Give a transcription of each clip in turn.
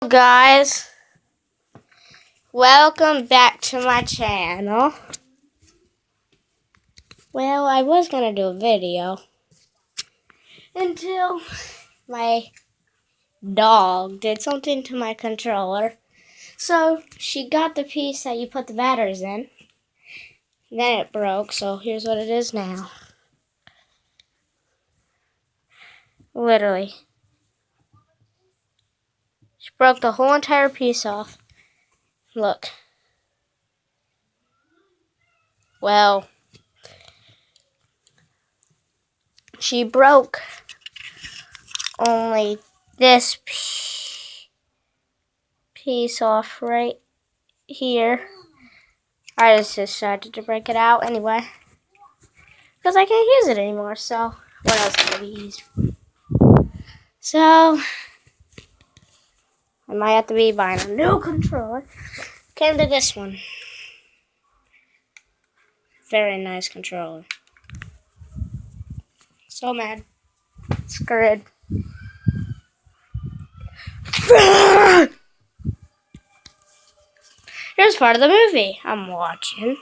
Guys, welcome back to my channel. Well, I was gonna do a video until my dog did something to my controller. So she got the piece that you put the batteries in. Then it broke, so here's what it is now. Literally. She broke the whole entire piece off. Look. Well, she broke only this piece off right here. I just decided to break it out anyway, because I can't use it anymore, so what else can we use? So, I might have to be buying a new controller. Came to this one. Very nice controller. So mad. Screwed. Here's part of the movie I'm watching.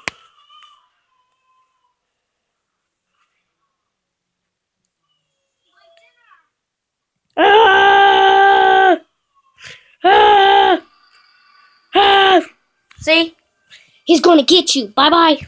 See? He's going to get you. Bye-bye.